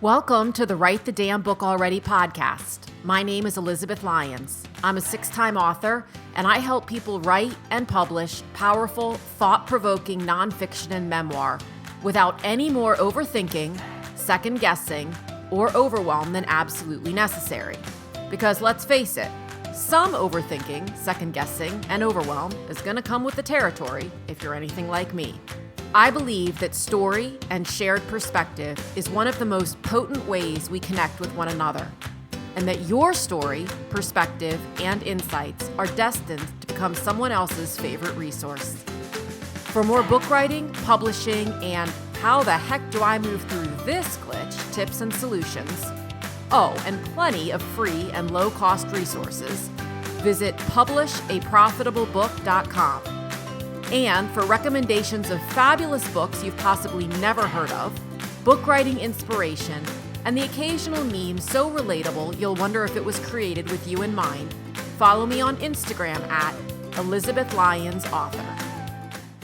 Welcome to the Write the Damn Book Already podcast. My name is Elizabeth Lyons. I'm a 6-time author, and I help people write and publish powerful, thought-provoking nonfiction and memoir without any more overthinking, second-guessing, or overwhelm than absolutely necessary. Because let's face it, some overthinking, second-guessing, and overwhelm is going to come with the territory if you're anything like me. I believe that story and shared perspective is one of the most potent ways we connect with one another, and that your story, perspective, and insights are destined to become someone else's favorite resource. For more book writing, publishing, and how the heck do I move through this glitch tips and solutions, and plenty of free and low-cost resources, visit publishaprofitableBook.com. And for recommendations of fabulous books you've possibly never heard of, book writing inspiration, and the occasional meme so relatable you'll wonder if it was created with you in mind, follow me on Instagram at Elizabeth Lyons Author.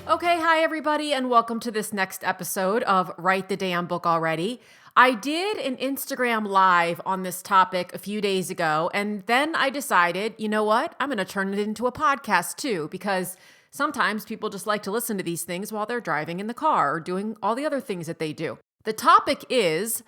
Okay, hi everybody, and welcome to this next episode of Write the Damn Book Already. I did an Instagram live on this topic a few days ago, and then I decided, you know what, I'm going to turn it into a podcast too, because sometimes people just like to listen to these things while they're driving in the car or doing all the other things that they do. The topic is,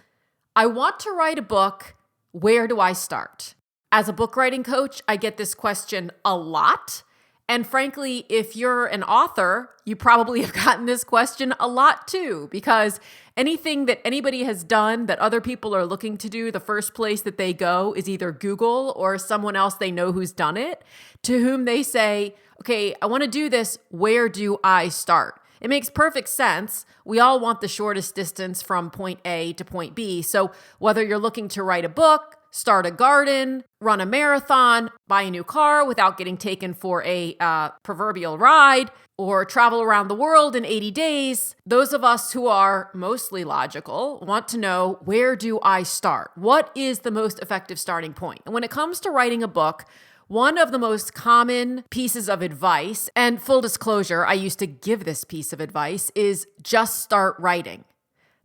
I want to write a book. Where do I start? As a book writing coach, I get this question a lot. And frankly, if you're an author, you probably have gotten this question a lot too, because anything that anybody has done that other people are looking to do, the first place that they go is either Google or someone else they know who's done it, to whom they say, okay, I want to do this. Where do I start? It makes perfect sense. We all want the shortest distance from point A to point B. So whether you're looking to write a book, start a garden, run a marathon, buy a new car without getting taken for a proverbial ride, or travel around the world in 80 days, those of us who are mostly logical want to know, where do I start? What is the most effective starting point? And when it comes to writing a book, one of the most common pieces of advice, and full disclosure, I used to give this piece of advice, is just start writing.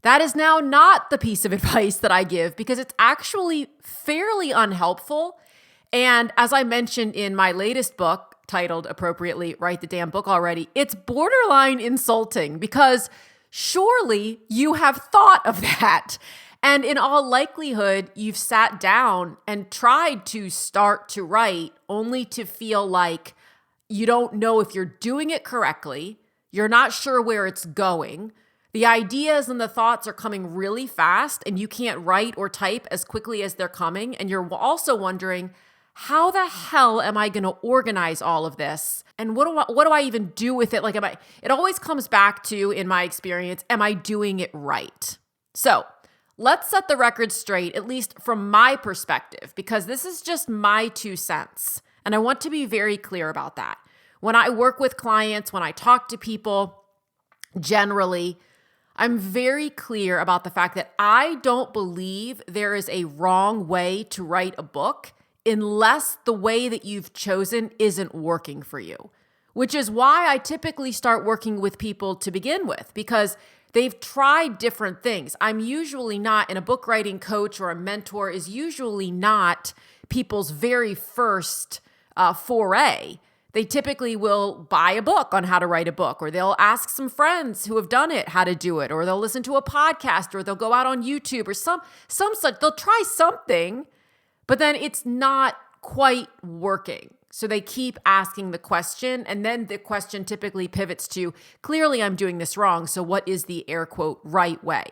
That is now not the piece of advice that I give because it's actually fairly unhelpful. And as I mentioned in my latest book, titled appropriately, Write the Damn Book Already, it's borderline insulting because surely you have thought of that. And in all likelihood, you've sat down and tried to start to write only to feel like you don't know if you're doing it correctly. You're not sure where it's going. The ideas and the thoughts are coming really fast and you can't write or type as quickly as they're coming. And you're also wondering, how the hell am I going to organize all of this? And what do I even do with it? It always comes back to, in my experience, am I doing it right? So let's set the record straight, at least from my perspective, because this is just my 2 cents. And I want to be very clear about that. When I work with clients, when I talk to people, generally, I'm very clear about the fact that I don't believe there is a wrong way to write a book unless the way that you've chosen isn't working for you, which is why I typically start working with people to begin with, because they've tried different things. I'm usually not, and a book writing coach or a mentor is usually not people's very first foray. They typically will buy a book on how to write a book, or they'll ask some friends who have done it how to do it, or they'll listen to a podcast, or they'll go out on YouTube or some such. They'll try something, but then it's not quite working. So they keep asking the question, and then the question typically pivots to, clearly I'm doing this wrong, so what is the air quote right way?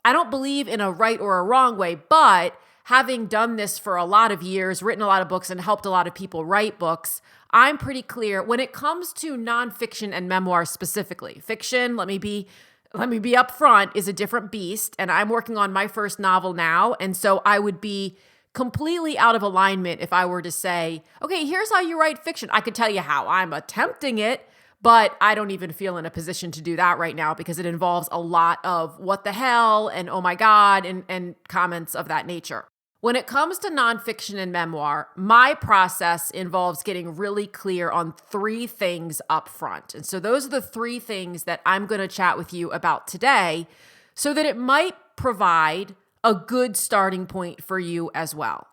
I don't believe in a right or a wrong way, but having done this for a lot of years, written a lot of books, and helped a lot of people write books, I'm pretty clear when it comes to nonfiction and memoir specifically. Fiction, let me be upfront, is a different beast, and I'm working on my first novel now, and so I would be completely out of alignment if I were to say, okay, here's how you write fiction. I could tell you how I'm attempting it, but I don't even feel in a position to do that right now because it involves a lot of what the hell and oh my God and comments of that nature. When it comes to nonfiction and memoir, my process involves getting really clear on 3 things up front. And so those are the 3 things that I'm going to chat with you about today so that it might provide a good starting point for you as well.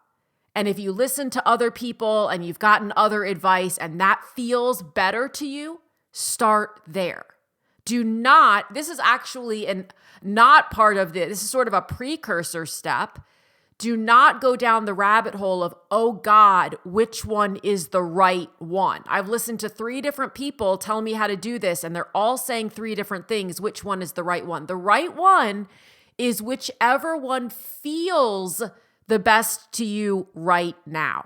And if you listen to other people and you've gotten other advice and that feels better to you, start there. Do not, this is actually not part of this is sort of a precursor step. Do not go down the rabbit hole of, oh God, which one is the right one? I've listened to 3 different people tell me how to do this, and they're all saying 3 different things. Which one is the right one? The right one is whichever one feels the best to you right now.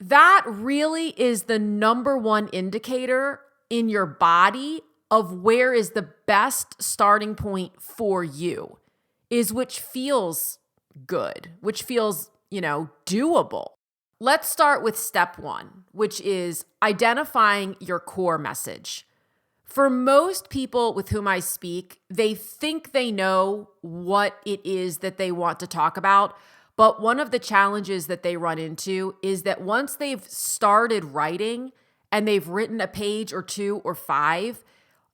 That really is the number one indicator in your body of where is the best starting point for you, is which feels good, which feels, doable. Let's start with step 1, which is identifying your core message. For most people with whom I speak, they think they know what it is that they want to talk about. But one of the challenges that they run into is that once they've started writing and they've written a page or 2 or 5,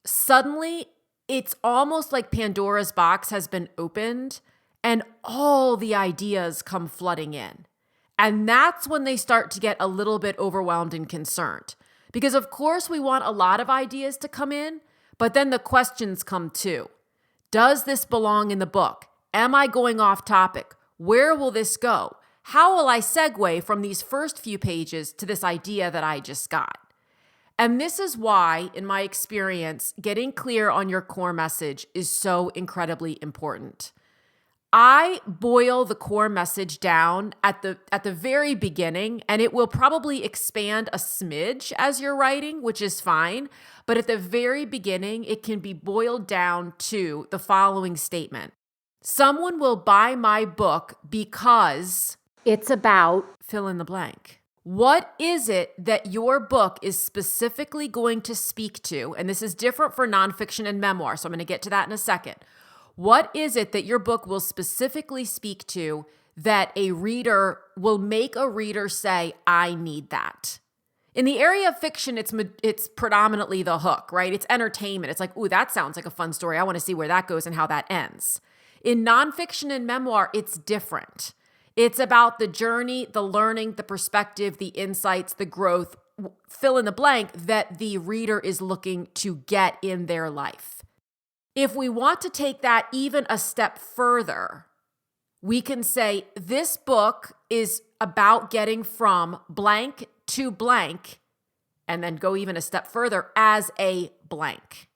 suddenly it's almost like Pandora's box has been opened and all the ideas come flooding in. And that's when they start to get a little bit overwhelmed and concerned. Because of course we want a lot of ideas to come in, but then the questions come too. Does this belong in the book? Am I going off topic? Where will this go? How will I segue from these first few pages to this idea that I just got? And this is why, in my experience, getting clear on your core message is so incredibly important. I boil the core message down at the very beginning, and it will probably expand a smidge as you're writing, which is fine. But at the very beginning, it can be boiled down to the following statement. Someone will buy my book because it's about fill in the blank. What is it that your book is specifically going to speak to? And this is different for nonfiction and memoir, so I'm going to get to that in a second. What is it that your book will specifically speak to that a reader will make a reader say, I need that? In the area of fiction, it's predominantly the hook, right? It's entertainment. It's like, ooh, that sounds like a fun story. I want to see where that goes and how that ends. In nonfiction and memoir, it's different. It's about the journey, the learning, the perspective, the insights, the growth, fill in the blank that the reader is looking to get in their life. If we want to take that even a step further, we can say this book is about getting from blank to blank, and then go even a step further as a blank.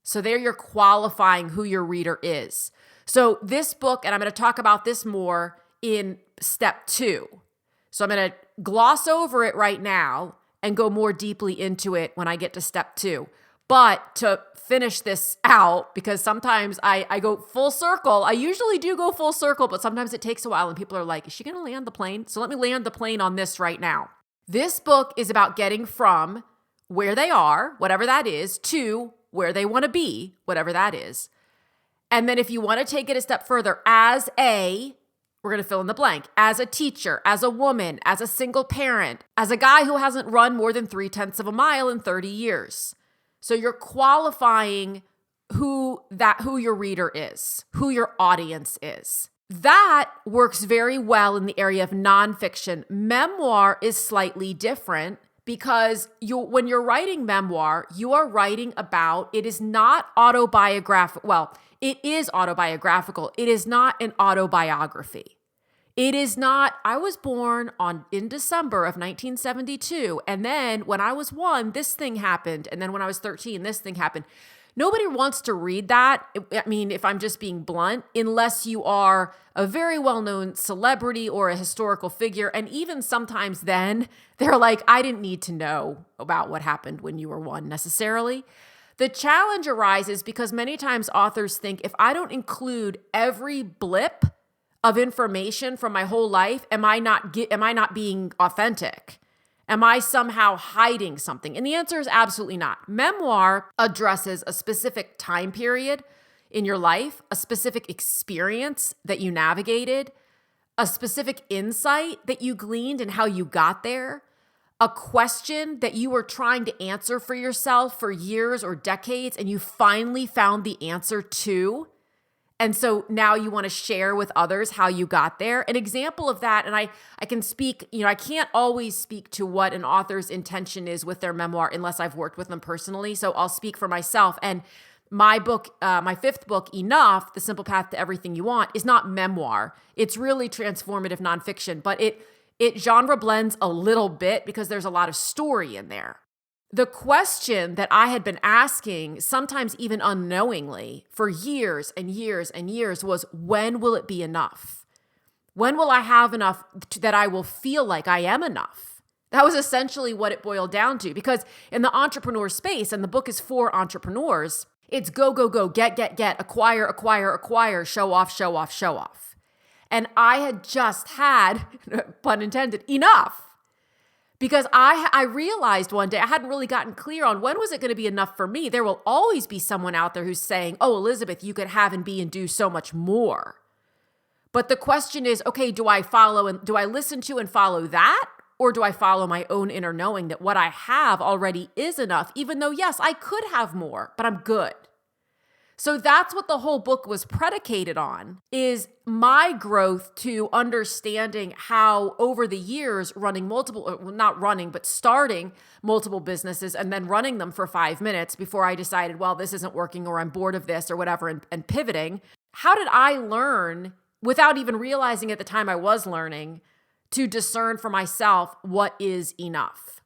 So there you're qualifying who your reader is. So this book, and I'm going to talk about this more in step 2. So I'm going to gloss over it right now and go more deeply into it when I get to step 2. But to finish this out, because sometimes I go full circle. I usually do go full circle, but sometimes it takes a while and people are like, is she going to land the plane? So let me land the plane on this right now. This book is about getting from where they are, whatever that is, to where they want to be, whatever that is. And then if you want to take it a step further, we're going to fill in the blank, as a teacher, as a woman, as a single parent, as a guy who hasn't run more than 0.3 of a mile in 30 years. So you're qualifying who your reader is, who your audience is. That works very well in the area of nonfiction. Memoir is slightly different because when you're writing memoir, you are writing about, it is not autobiographical. Well, it is autobiographical. It is not an autobiography. It is not, I was born in December of 1972, and then when I was 1, this thing happened, and then when I was 13, this thing happened. Nobody wants to read that, I mean, if I'm just being blunt, unless you are a very well-known celebrity or a historical figure, and even sometimes then, they're like, I didn't need to know about what happened when you were 1 necessarily. The challenge arises because many times authors think, if I don't include every blip of information from my whole life, am I not being authentic? Am I somehow hiding something? And the answer is absolutely not. Memoir addresses a specific time period in your life, a specific experience that you navigated, a specific insight that you gleaned and how you got there, a question that you were trying to answer for yourself for years or decades, and you finally found the answer to. And so now you want to share with others how you got there. An example of that, and I can speak, I can't always speak to what an author's intention is with their memoir unless I've worked with them personally. So I'll speak for myself. And my book, my fifth book, Enough, The Simple Path to Everything You Want, is not memoir. It's really transformative nonfiction, but it genre blends a little bit because there's a lot of story in there. The question that I had been asking, sometimes even unknowingly, for years and years and years was, when will it be enough? When will I have enough that I will feel like I am enough? That was essentially what it boiled down to, because in the entrepreneur space, and the book is for entrepreneurs, it's go, go, go, get, acquire, acquire, acquire, show off, show off, show off. And I had just had, pun intended, enough. Because I realized one day I hadn't really gotten clear on when was it going to be enough for me. There will always be someone out there who's saying, oh, Elizabeth, you could have and be and do so much more. But the question is, okay, do I listen to and follow that? Or do I follow my own inner knowing that what I have already is enough, even though, yes, I could have more, but I'm good. So that's what the whole book was predicated on, is my growth to understanding how over the years starting multiple businesses and then running them for 5 minutes before I decided, well, this isn't working or I'm bored of this or whatever, and pivoting. How did I learn, without even realizing at the time I was learning, to discern for myself what is enough?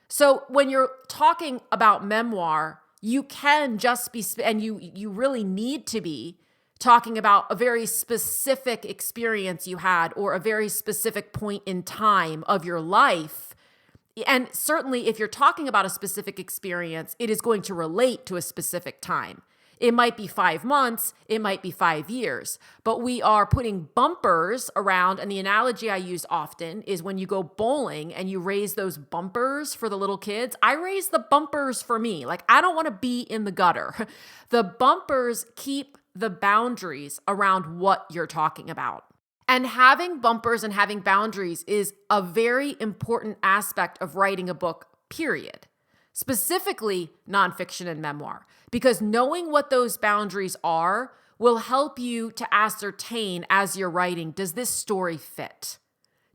So when you're talking about memoir, you can just be, and you really need to be, talking about a very specific experience you had or a very specific point in time of your life. And certainly if you're talking about a specific experience, it is going to relate to a specific time. It might be 5 months, it might be 5 years, but we are putting bumpers around. And the analogy I use often is when you go bowling and you raise those bumpers for the little kids. I raise the bumpers for me. Like, I don't want to be in the gutter. The bumpers keep the boundaries around what you're talking about. And having bumpers and having boundaries is a very important aspect of writing a book, period. Specifically nonfiction and memoir, because knowing what those boundaries are will help you to ascertain as you're writing, does this story fit?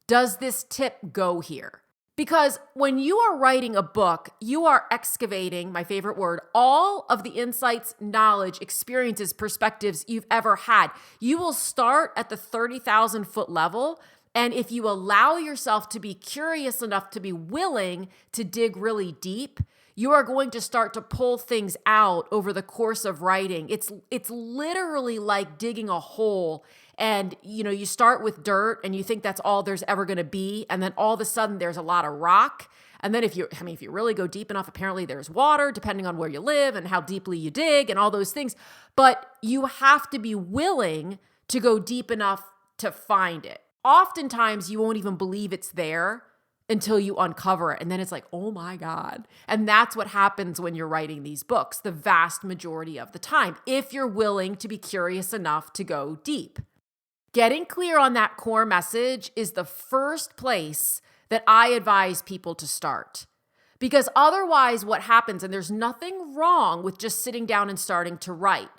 Does this tip go here? Because when you are writing a book, you are excavating, my favorite word, all of the insights, knowledge, experiences, perspectives you've ever had. You will start at the 30,000 foot level. And if you allow yourself to be curious enough to be willing to dig really deep, you are going to start to pull things out over the course of writing. It's literally like digging a hole, and you start with dirt and you think that's all there's ever going to be, and then all of a sudden there's a lot of rock. And then if you really go deep enough, apparently there's water, depending on where you live and how deeply you dig and all those things. But you have to be willing to go deep enough to find it. Oftentimes you won't even believe it's there until you uncover it. And then it's like, oh my God. And that's what happens when you're writing these books, the vast majority of the time, if you're willing to be curious enough to go deep. Getting clear on that core message is the first place that I advise people to start. Because otherwise what happens, and there's nothing wrong with just sitting down and starting to write.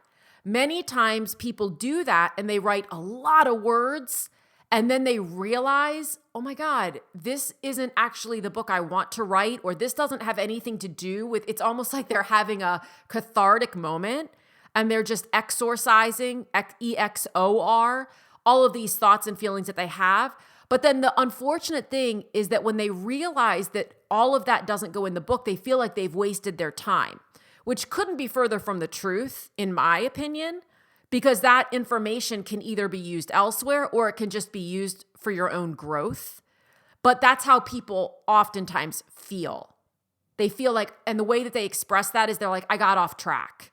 Many times people do that and they write a lot of words, and then they realize, oh my God, this isn't actually the book I want to write, or this doesn't have anything to do with, it's almost like they're having a cathartic moment and they're just exorcising, EXOR, all of these thoughts and feelings that they have. But then the unfortunate thing is that when they realize that all of that doesn't go in the book, they feel like they've wasted their time, which couldn't be further from the truth, in my opinion. Because that information can either be used elsewhere or it can just be used for your own growth. But that's how people oftentimes feel. They feel like, and the way that they express that is they're like, I got off track.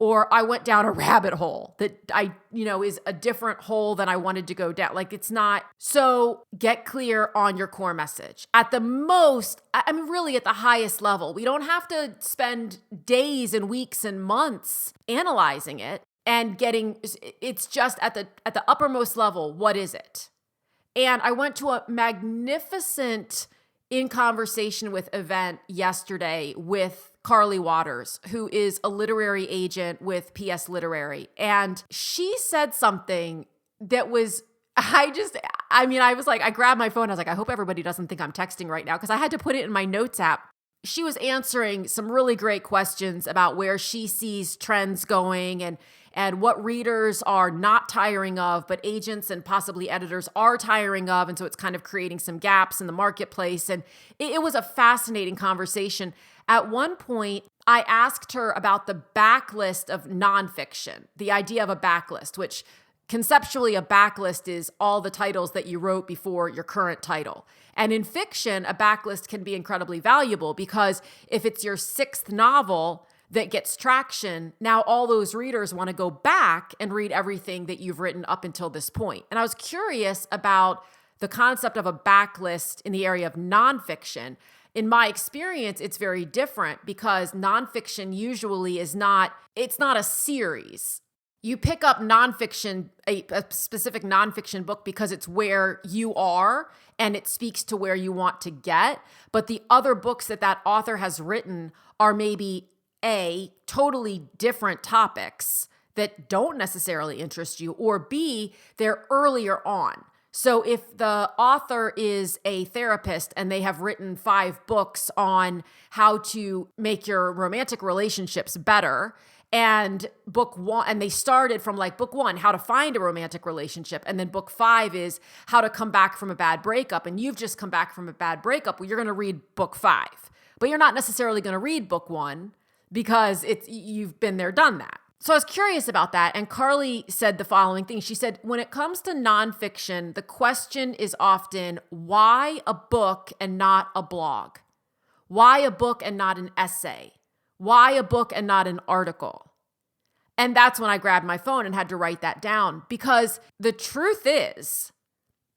Or I went down a rabbit hole that is a different hole than I wanted to go down. Like, it's not. So get clear on your core message. At the most, really at the highest level, we don't have to spend days and weeks and months analyzing it. And it's just at the uppermost level, what is it? And I went to a magnificent In Conversation with event yesterday with Carly Waters, who is a literary agent with PS Literary. And she said something that was, I was like, I grabbed my phone. I was like, I hope everybody doesn't think I'm texting right now because I had to put it in my notes app. She was answering some really great questions about where she sees trends going and what readers are not tiring of, but agents and possibly editors are tiring of. And so it's kind of creating some gaps in the marketplace. And it was a fascinating conversation. At one point, I asked her about the backlist of nonfiction, the idea of a backlist, which conceptually a backlist is all the titles that you wrote before your current title. And in fiction, a backlist can be incredibly valuable because if it's your sixth novel that gets traction, now all those readers want to go back and read everything that you've written up until this point. And I was curious about the concept of a backlist in the area of nonfiction. In my experience, it's very different because nonfiction usually it's not a series. You pick up nonfiction, a specific nonfiction book because it's where you are and it speaks to where you want to get. But the other books that author has written are maybe A, totally different topics that don't necessarily interest you, or B, they're earlier on. So if the author is a therapist and they have written 5 books on how to make your romantic relationships better, and book 1, and they started from like book 1, how to find a romantic relationship. And then book 5 is how to come back from a bad breakup. And you've just come back from a bad breakup. Well, you're going to read book 5, but you're not necessarily going to read book 1 because you've been there, done that. So I was curious about that. And Carly said the following thing. She said, when it comes to nonfiction, the question is often, why a book and not a blog? Why a book and not an essay? Why a book and not an article? And that's when I grabbed my phone and had to write that down, because the truth is,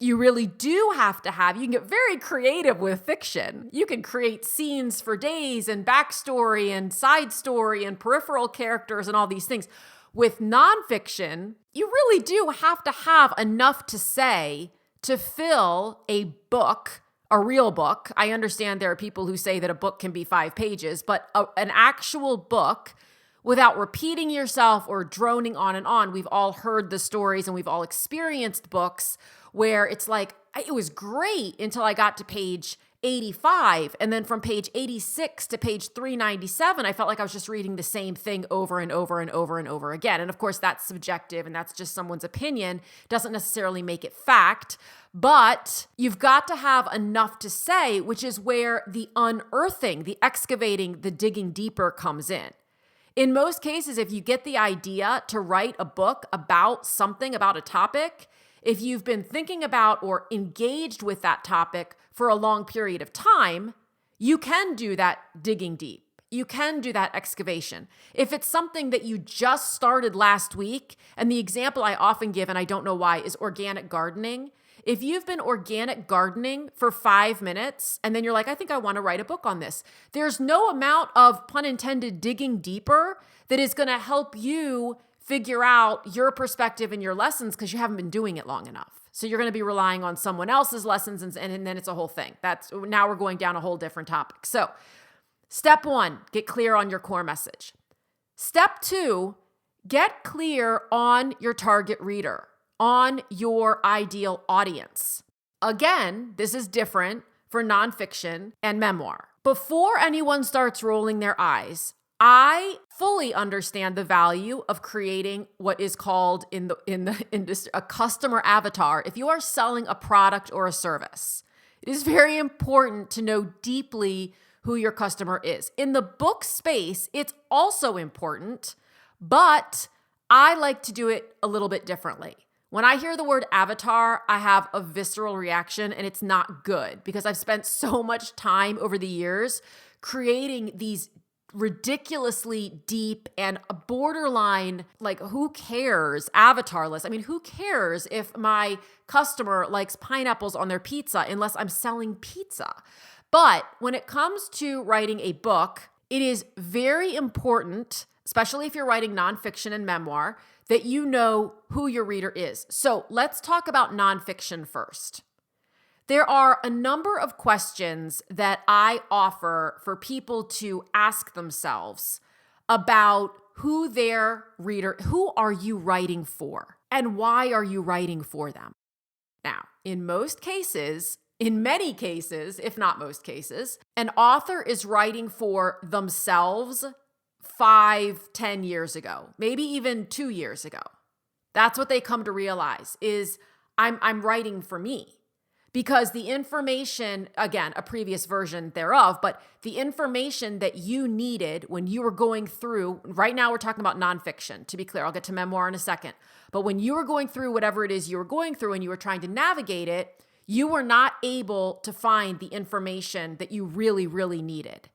you really do have to you can get very creative with fiction. You can create scenes for days and backstory and side story and peripheral characters and all these things. With nonfiction, you really do have to have enough to say to fill a book, a real book. I understand there are people who say that a book can be 5 pages, but an actual book without repeating yourself or droning on and on. We've all heard the stories and we've all experienced books where it's like, it was great until I got to page 85. And then from page 86 to page 397, I felt like I was just reading the same thing over and over and over and over again. And of course, that's subjective and that's just someone's opinion. Doesn't necessarily make it fact. But you've got to have enough to say, which is where the unearthing, the excavating, the digging deeper comes in. In most cases, if you get the idea to write a book about something, about a topic, if you've been thinking about or engaged with that topic for a long period of time, you can do that digging deep. You can do that excavation. If it's something that you just started last week, and the example I often give, and I don't know why, is organic gardening. If you've been organic gardening for 5 minutes and then you're like, I think I want to write a book on this, there's no amount of, pun intended, digging deeper that is going to help you figure out your perspective and your lessons because you haven't been doing it long enough. So you're going to be relying on someone else's lessons and then it's a whole thing. Now we're going down a whole different topic. So step 1, get clear on your core message. Step 2, get clear on your target reader, on your ideal audience. Again, this is different for nonfiction and memoir. Before anyone starts rolling their eyes, I fully understand the value of creating what is called in the industry a customer avatar. If you are selling a product or a service, it is very important to know deeply who your customer is. In the book space, it's also important, but I like to do it a little bit differently. When I hear the word avatar, I have a visceral reaction, and it's not good because I've spent so much time over the years creating these ridiculously deep and borderline, like, who cares, avatar list. I mean, who cares if my customer likes pineapples on their pizza unless I'm selling pizza? But when it comes to writing a book, it is very important, especially if you're writing nonfiction and memoir, that you know who your reader is. So let's talk about nonfiction first. There are a number of questions that I offer for people to ask themselves about who are you writing for, and why are you writing for them? Now, in many cases, if not most cases, an author is writing for themselves 5-10 years ago, maybe even 2 years ago. That's what they come to realize is I'm writing for me. Because the information, again, a previous version thereof, but the information that you needed when you were going through, right now we're talking about nonfiction, to be clear, I'll get to memoir in a second. But when you were going through whatever it is you were going through and you were trying to navigate it, you were not able to find the information that you really, really needed.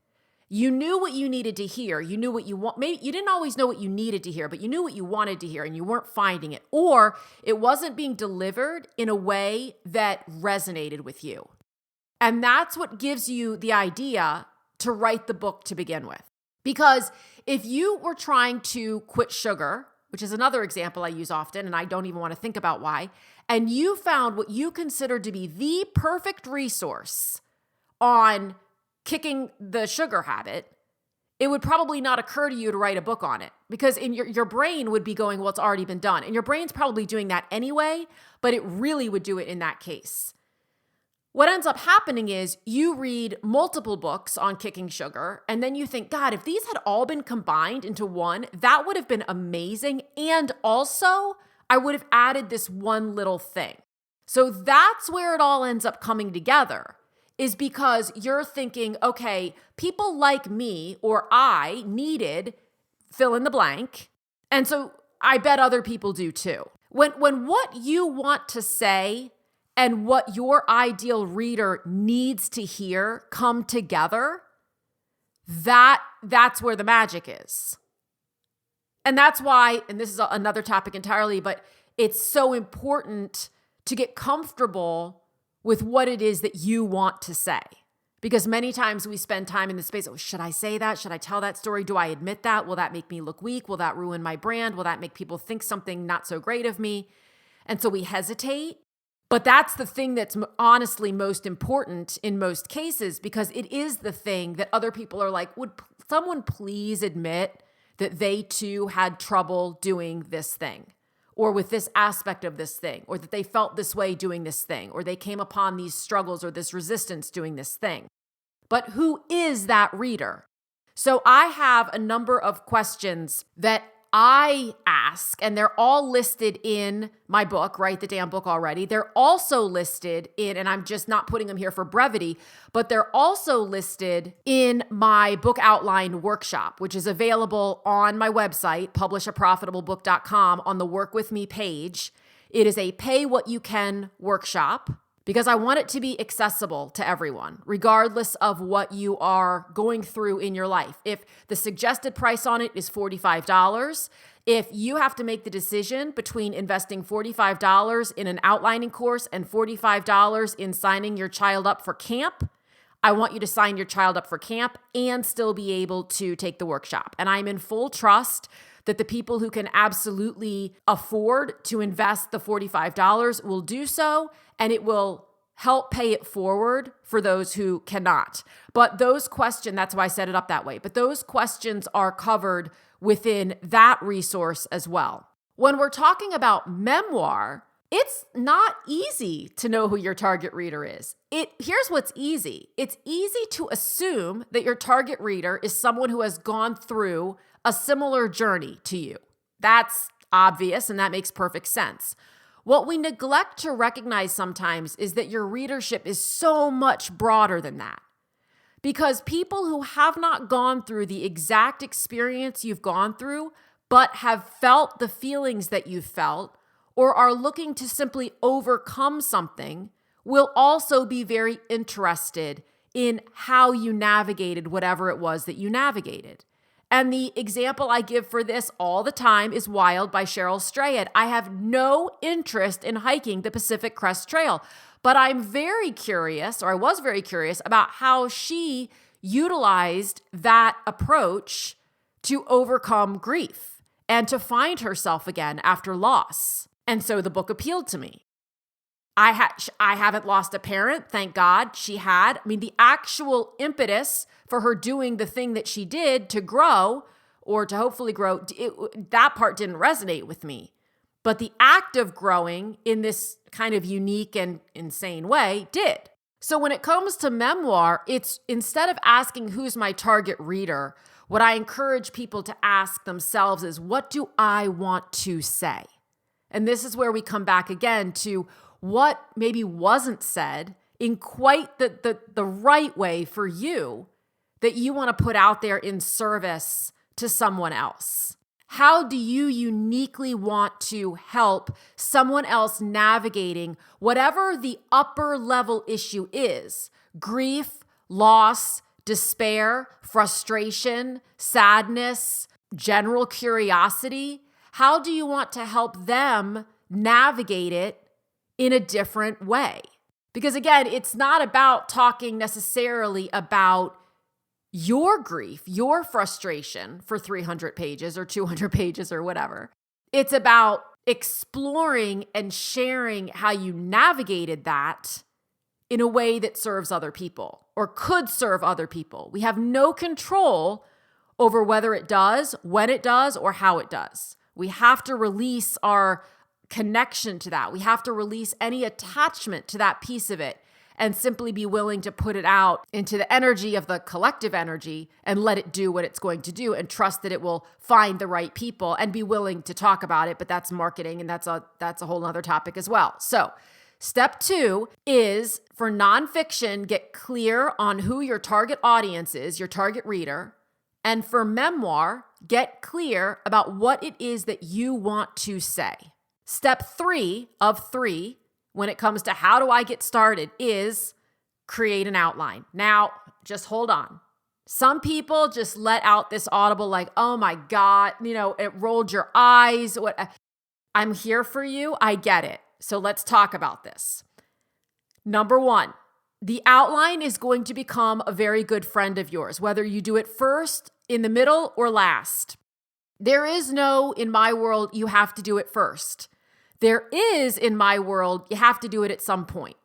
You knew what you needed to hear. You knew what you want. Maybe you didn't always know what you needed to hear, but you knew what you wanted to hear and you weren't finding it. Or it wasn't being delivered in a way that resonated with you. And that's what gives you the idea to write the book to begin with. Because if you were trying to quit sugar, which is another example I use often, and I don't even want to think about why, and you found what you considered to be the perfect resource on kicking the sugar habit, it would probably not occur to you to write a book on it because in your brain would be going, well, it's already been done. And your brain's probably doing that anyway, but it really would do it in that case. What ends up happening is you read multiple books on kicking sugar, and then you think, God, if these had all been combined into one, that would have been amazing. And also, I would have added this one little thing. So that's where it all ends up coming together. Is because you're thinking, okay, people like me or I needed fill in the blank. And so I bet other people do too. When what you want to say and what your ideal reader needs to hear come together, that's where the magic is. And that's why, and this is another topic entirely, but it's so important to get comfortable with what it is that you want to say. Because many times we spend time in the space, oh, should I say that? Should I tell that story? Do I admit that? Will that make me look weak? Will that ruin my brand? Will that make people think something not so great of me? And so we hesitate. But that's the thing that's honestly most important in most cases, because it is the thing that other people are like, would someone please admit that they too had trouble doing this thing? Or with this aspect of this thing, or that they felt this way doing this thing, or they came upon these struggles or this resistance doing this thing. But who is that reader? So I have a number of questions that I ask, and they're all listed in my book, Write the Damn Book Already. They're also listed in, and I'm just not putting them here for brevity, but they're also listed in my book outline workshop, which is available on my website, publishaprofitablebook.com, on the Work With Me page. It is a pay what you can workshop because I want it to be accessible to everyone, regardless of what you are going through in your life. If the suggested price on it is $45, if you have to make the decision between investing $45 in an outlining course and $45 in signing your child up for camp, I want you to sign your child up for camp and still be able to take the workshop. And I'm in full trust that the people who can absolutely afford to invest the $45 will do so, and it will help pay it forward for those who cannot. But those questions, that's why I set it up that way, but those questions are covered within that resource as well. When we're talking about memoir, it's not easy to know who your target reader is. Here's what's easy. It's easy to assume that your target reader is someone who has gone through a similar journey to you. That's obvious, and that makes perfect sense. What we neglect to recognize sometimes is that your readership is so much broader than that. Because people who have not gone through the exact experience you've gone through, but have felt the feelings that you've felt, or are looking to simply overcome something, will also be very interested in how you navigated whatever it was that you navigated. And the example I give for this all the time is Wild by Cheryl Strayed. I have no interest in hiking the Pacific Crest Trail, but I'm very curious, or I was very curious, about how she utilized that approach to overcome grief and to find herself again after loss. And so the book appealed to me. I haven't lost a parent, thank God. She had. I mean, the actual impetus for her doing the thing that she did to grow or to hopefully grow, that part didn't resonate with me. But the act of growing in this kind of unique and insane way did. So when it comes to memoir, it's instead of asking who's my target reader, what I encourage people to ask themselves is, what do I want to say? And this is where we come back again to what maybe wasn't said in quite the right way for you that you want to put out there in service to someone else. How do you uniquely want to help someone else navigating whatever the upper level issue is? Grief, loss, despair, frustration, sadness, general curiosity. How do you want to help them navigate it in a different way? Because again, it's not about talking necessarily about your grief, your frustration for 300 pages or 200 pages or whatever. It's about exploring and sharing how you navigated that in a way that serves other people or could serve other people. We have no control over whether it does, when it does, or how it does. We have to release our connection to that. We have to release any attachment to that piece of it and simply be willing to put it out into the energy of the collective energy and let it do what it's going to do and trust that it will find the right people and be willing to talk about it. But that's marketing, and that's a whole nother topic as well. So step 2 is for nonfiction, get clear on who your target audience is, your target reader. And for memoir, get clear about what it is that you want to say. Step 3 of 3, when it comes to how do I get started, is create an outline. Now, just hold on. Some people just let out this audible like, oh my God, it rolled your eyes. I'm here for you. I get it. So let's talk about this. Number 1, the outline is going to become a very good friend of yours, whether you do it first, in the middle, or last. There is no, in my world, you have to do it first. There is, in my world, you have to do it at some point.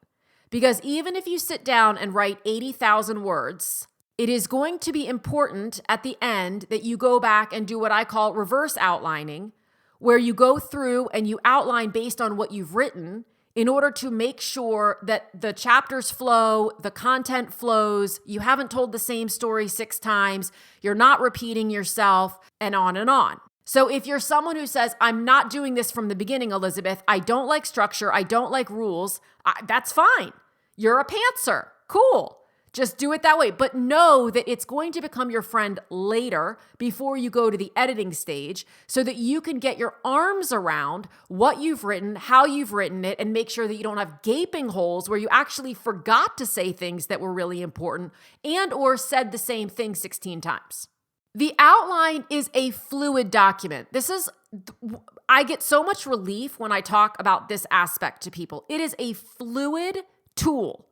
Because even if you sit down and write 80,000 words, it is going to be important at the end that you go back and do what I call reverse outlining, where you go through and you outline based on what you've written in order to make sure that the chapters flow, the content flows, you haven't told the same story 6 times, you're not repeating yourself, and on and on. So if you're someone who says, I'm not doing this from the beginning, Elizabeth, I don't like structure, I don't like rules, that's fine. You're a pantser. Cool. Just do it that way. But know that it's going to become your friend later before you go to the editing stage so that you can get your arms around what you've written, how you've written it, and make sure that you don't have gaping holes where you actually forgot to say things that were really important and or said the same thing 16 times. The outline is a fluid document. I get so much relief when I talk about this aspect to people. It is a fluid tool.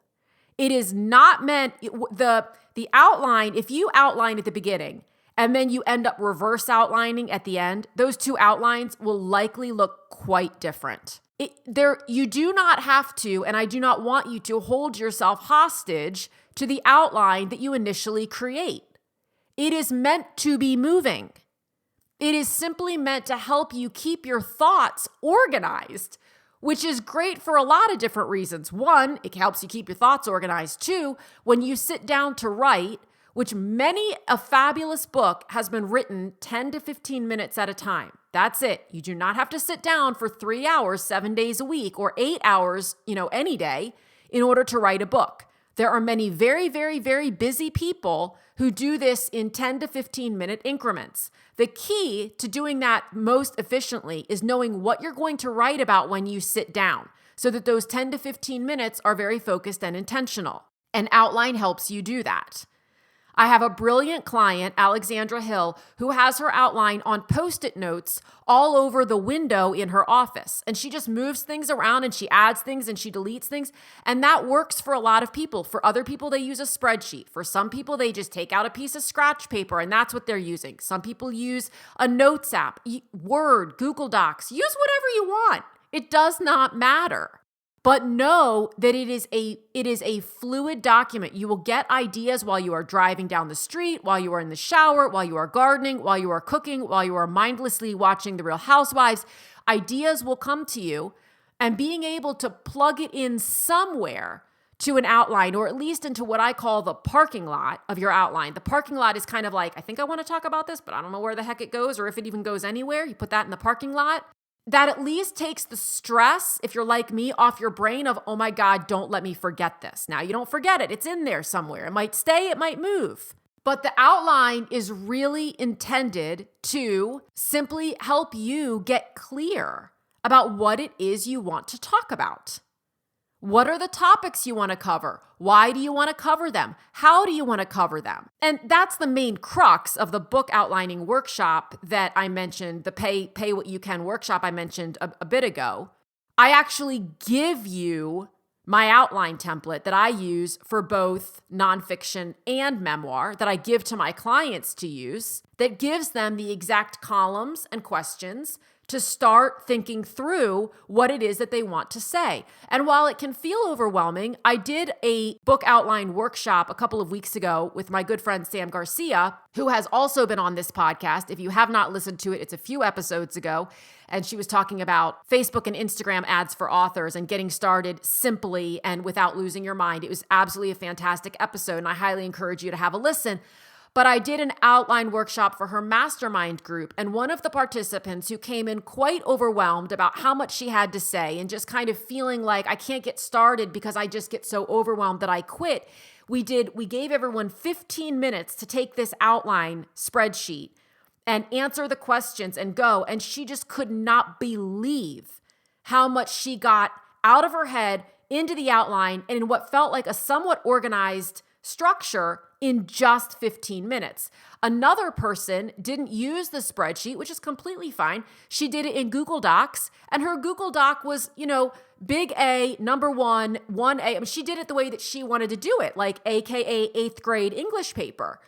It is not meant, the outline, if you outline at the beginning and then you end up reverse outlining at the end, those two outlines will likely look quite different. You do not have to, and I do not want you to hold yourself hostage to the outline that you initially create. It is meant to be moving. It is simply meant to help you keep your thoughts organized, which is great for a lot of different reasons. 1, it helps you keep your thoughts organized. 2, when you sit down to write, which many a fabulous book has been written 10 to 15 minutes at a time. That's it. You do not have to sit down for 3 hours, 7 days a week, or 8 hours, any day in order to write a book. There are many very, very, very busy people who do this in 10 to 15 minute increments. The key to doing that most efficiently is knowing what you're going to write about when you sit down so that those 10 to 15 minutes are very focused and intentional. An outline helps you do that. I have a brilliant client, Alexandra Hill, who has her outline on Post-it notes all over the window in her office. And she just moves things around and she adds things and she deletes things. And that works for a lot of people. For other people, they use a spreadsheet. For some people, they just take out a piece of scratch paper and that's what they're using. Some people use a notes app, Word, Google Docs. Use whatever you want. It does not matter. But know that it is a fluid document. You will get ideas while you are driving down the street, while you are in the shower, while you are gardening, while you are cooking, while you are mindlessly watching The Real Housewives. Ideas will come to you, and being able to plug it in somewhere to an outline, or at least into what I call the parking lot of your outline. The parking lot is kind of like, I think I want to talk about this, but I don't know where the heck it goes or if it even goes anywhere. You put that in the parking lot. That at least takes the stress, if you're like me, off your brain of, oh my God, don't let me forget this. Now you don't forget it. It's in there somewhere. It might stay, it might move. But the outline is really intended to simply help you get clear about what it is you want to talk about. What are the topics you want to cover? Why do you want to cover them? How do you want to cover them? And that's the main crux of the book outlining workshop that I mentioned, the pay what you can workshop I mentioned a bit ago. I actually give you my outline template that I use for both nonfiction and memoir that I give to my clients to use, that gives them the exact columns and questions to start thinking through what it is that they want to say. And while it can feel overwhelming, I did a book outline workshop a couple of weeks ago with my good friend Sam Garcia, who has also been on this podcast. If you have not listened to it, it's a few episodes ago. And she was talking about Facebook and Instagram ads for authors and getting started simply and without losing your mind. It was absolutely a fantastic episode, and I highly encourage you to have a listen. But I did an outline workshop for her mastermind group, and one of the participants who came in quite overwhelmed about how much she had to say and just kind of feeling like I can't get started because I just get so overwhelmed that I quit. We gave everyone 15 minutes to take this outline spreadsheet and answer the questions and go. And she just could not believe how much she got out of her head into the outline and in what felt like a somewhat organized structure in just 15 minutes. Another person didn't use the spreadsheet, which is completely fine. She did it in Google Docs, and her Google Doc was, big A, number 1A. I mean, she did it the way that she wanted to do it, like AKA 8th grade English paper.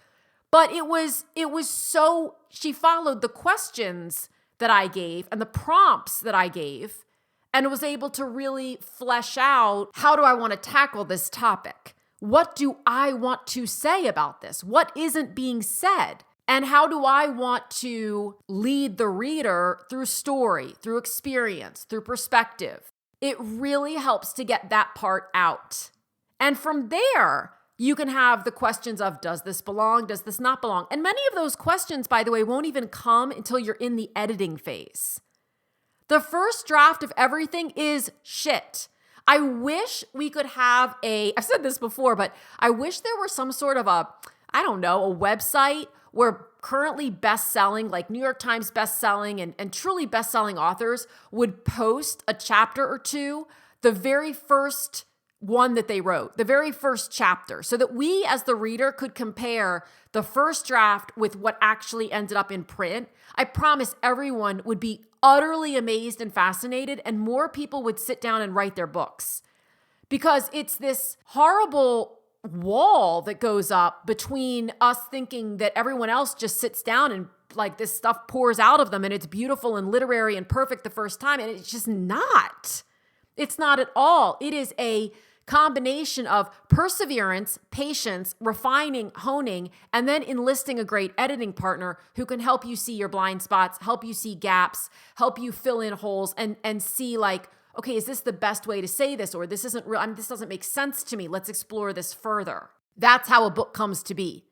But it was so, she followed the questions that I gave and the prompts that I gave, and was able to really flesh out, how do I want to tackle this topic? What do I want to say about this? What isn't being said? And how do I want to lead the reader through story, through experience, through perspective? It really helps to get that part out. And from there, you can have the questions of, does this belong? Does this not belong? And many of those questions, by the way, won't even come until you're in the editing phase. The first draft of everything is shit. I wish we could have I've said this before, but I wish there were some sort of a website where currently best-selling, like New York Times best-selling and truly best-selling authors would post a chapter or two, the very first one that they wrote, the very first chapter, so that we as the reader could compare the first draft with what actually ended up in print. I promise everyone would be utterly amazed and fascinated, and more people would sit down and write their books, because it's this horrible wall that goes up between us thinking that everyone else just sits down and like this stuff pours out of them and it's beautiful and literary and perfect the first time. And it's just not. It's not at all. It is a combination of perseverance, patience, refining, honing, and then enlisting a great editing partner who can help you see your blind spots, help you see gaps, help you fill in holes, and see like, okay, is this the best way to say this? Or this isn't real. I mean, this doesn't make sense to me. Let's explore this further. That's how a book comes to be.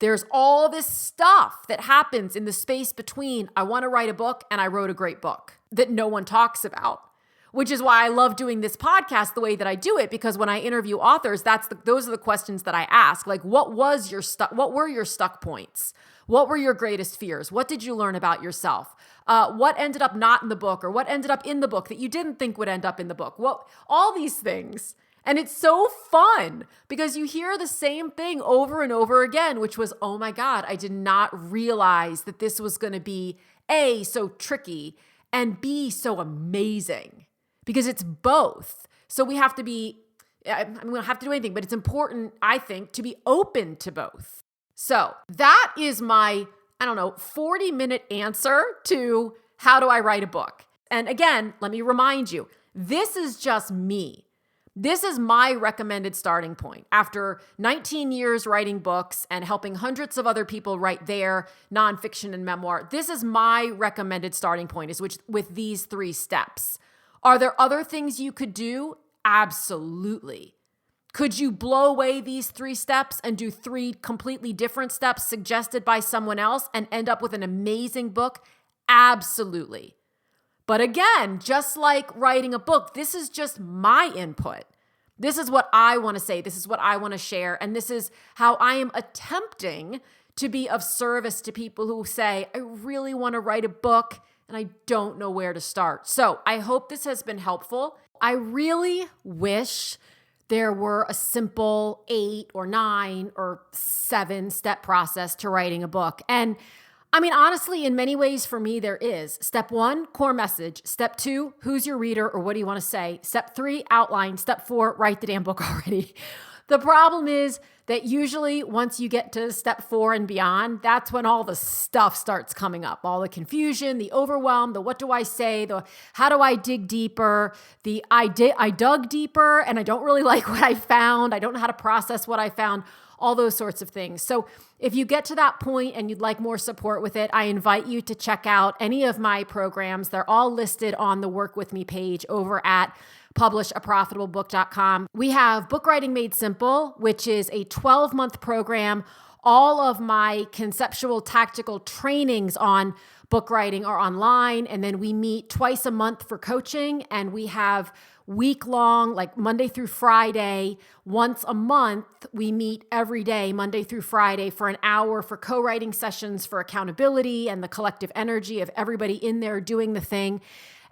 There's all this stuff that happens in the space between I want to write a book and I wrote a great book that no one talks about. Which is why I love doing this podcast the way that I do it, because when I interview authors, those are the questions that I ask. Like, what were your stuck points? What were your greatest fears? What did you learn about yourself? What ended up not in the book, or what ended up in the book that you didn't think would end up in the book? All these things. And it's so fun because you hear the same thing over and over again, which was, oh my God, I did not realize that this was going to be A, so tricky, and B, so amazing. Because it's both. So we don't have to do anything, but it's important, I think, to be open to both. So that is my, 40-minute answer to how do I write a book? And again, let me remind you, This is just me. This is my recommended starting point. After 19 years writing books and helping hundreds of other people write their nonfiction and memoir, this is my recommended starting point, is with these 3 steps. Are there other things you could do? Absolutely. Could you blow away these 3 steps and do 3 completely different steps suggested by someone else and end up with an amazing book? Absolutely. But again, just like writing a book, this is just my input. This is what I want to say. This is what I want to share. And this is how I am attempting to be of service to people who say, I really want to write a book and I don't know where to start. So I hope this has been helpful. I really wish there were a simple 8 or 9 or 7-step process to writing a book. And I mean, honestly, in many ways for me, there is. Step 1, core message. Step 2, who's your reader or what do you want to say? Step 3, outline. Step 4, write the damn book already. The problem is that usually once you get to step 4 and beyond, that's when all the stuff starts coming up. All the confusion, the overwhelm, the what do I say, the how do I dig deeper, the I dug deeper and I don't really like what I found. I don't know how to process what I found. All those sorts of things. So if you get to that point and you'd like more support with it, I invite you to check out any of my programs. They're all listed on the Work With Me page over at publishaprofitablebook.com. We have Book Writing Made Simple, which is a 12-month program. All of my conceptual tactical trainings on book writing are online. And then we meet twice a month for coaching. And we have week-long, like Monday through Friday, once a month, we meet every day, Monday through Friday, for an hour for co-writing sessions for accountability and the collective energy of everybody in there doing the thing.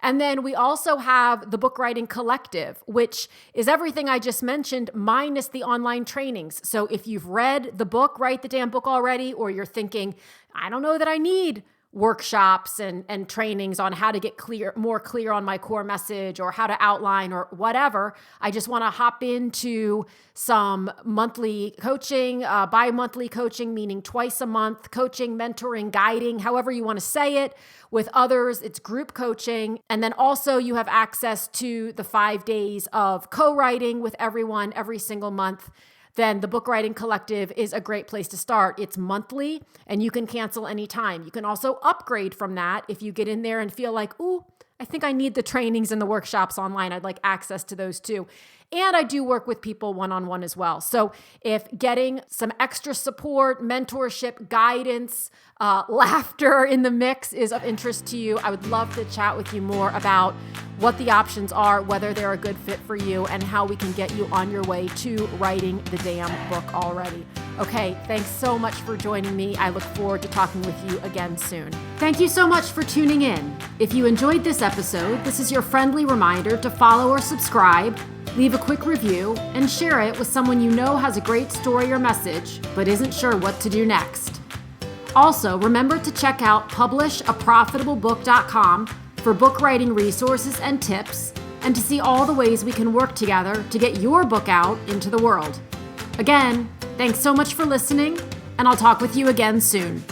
And then we also have the Book Writing Collective, which is everything I just mentioned minus the online trainings. So if you've read the book, Write the Damn Book already, or you're thinking, I don't know that I need workshops and trainings on how to get more clear on my core message or how to outline or whatever. I just want to hop into some monthly coaching, bi-monthly coaching, meaning twice a month, coaching, mentoring, guiding, however you want to say it, with others. It's group coaching. And then also you have access to the 5 days of co-writing with everyone every single month. Then the Book Writing Collective is a great place to start. It's monthly and you can cancel anytime. You can also upgrade from that if you get in there and feel like, ooh, I think I need the trainings and the workshops online. I'd like access to those too. And I do work with people one-on-one as well. So if getting some extra support, mentorship, guidance, laughter in the mix is of interest to you, I would love to chat with you more about what the options are, whether they're a good fit for you, and how we can get you on your way to writing the damn book already. Okay, thanks so much for joining me. I look forward to talking with you again soon. Thank you so much for tuning in. If you enjoyed this episode, this is your friendly reminder to follow or subscribe, leave a quick review, and share it with someone you know has a great story or message, but isn't sure what to do next. Also, remember to check out publishaprofitablebook.com for book writing resources and tips, and to see all the ways we can work together to get your book out into the world. Again, thanks so much for listening, and I'll talk with you again soon.